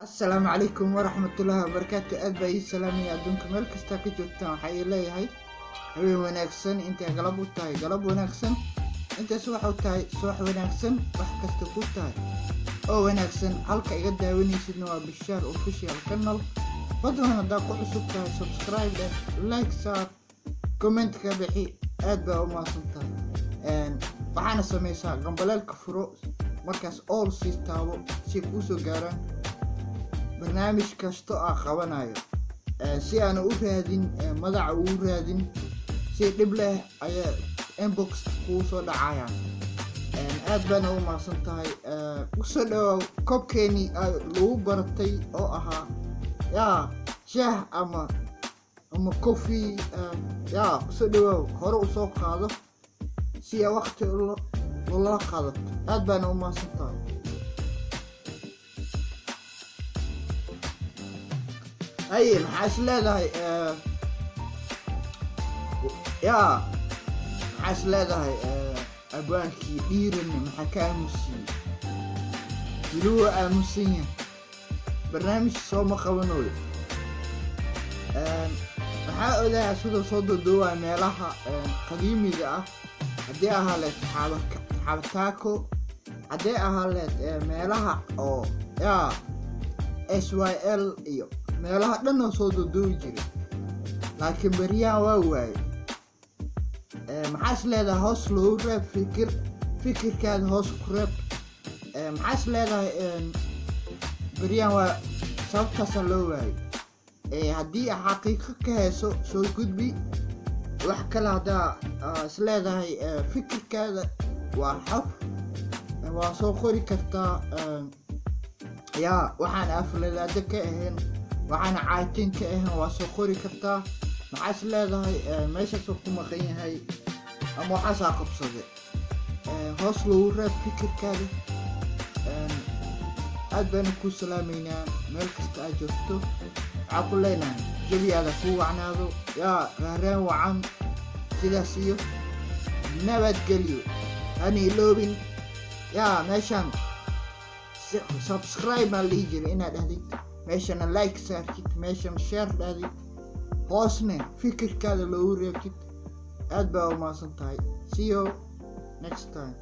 السلام عليكم ورحمة الله وبركاته. أدبي السلام يا دونك ملك استاكي جوتان حي لي هاي هوي وناكسن انت قلب وتاي قلب وناكسن انت سوح وتاي سوح وناكسن وح كستكو تاي او وناكسن halka iga daawanaysid waa Bishaar official channel fadlan hadaa ku cusub tahay subscribe like share comment ka bixi aad baa u mahadsantahay waxaana sameeysaa gambalaalka furo markaas all siistaabo si ku soo gaaraan barnaamij kasto qabanayo si aan u raadin magaca u raadin si dib leh ayaa inbox ku soo dhacayaan aad baan u mahadsantahay u soo dhaw koobkeeni lagu baratay oo ahaa shaah ama coffee soo dhaw hore u soo qaado si waqti loo qaadato aad baan u mahadsantahay أي محاسلة هاي يا محاسلة هاي أبوان كبير إن محكاة مسين يلوه مسين برنامج صوم خوانوي محاول ده سودا صودا دوا ميلها قديمي ده هدي أهلت حابتاكو هدي أهلت ميلها أو يا SYL إيو meelaha dhan oo soo doodowi jiray laakiin bariyaa waa waay maxaas leedahay hoos loo reeb fikirkaada hoos ku reeb maxaas leedahay bariyaa waa sababtaas loo waay haddii xaqiiqo ka heeso soo gudbi wax kale hadaa is leedahay fikirkaada waa xor waa soo qori kartaa waxaan aflalaada ka ahayn waxaana caatin ka ahayn waa soo qori kartaa maxaas leedahay meeshaas ku maqan yahay ama waxaas qabsaday hoos loogu reeb fikirkaada aad baan ku salaameynaa meel kasta aad joogto waxaa ku leenahay jabiyaada ku wacnaado raareen wacan sidaas iyo nabadgelyo hani iloobin meeshaan subscribe ma lii jiray inaad dhahdid meeshana like saartid meeshana share dhahdid hoosne fikirkaada loogu reebtid aad baa u mahadsantahay see you next time.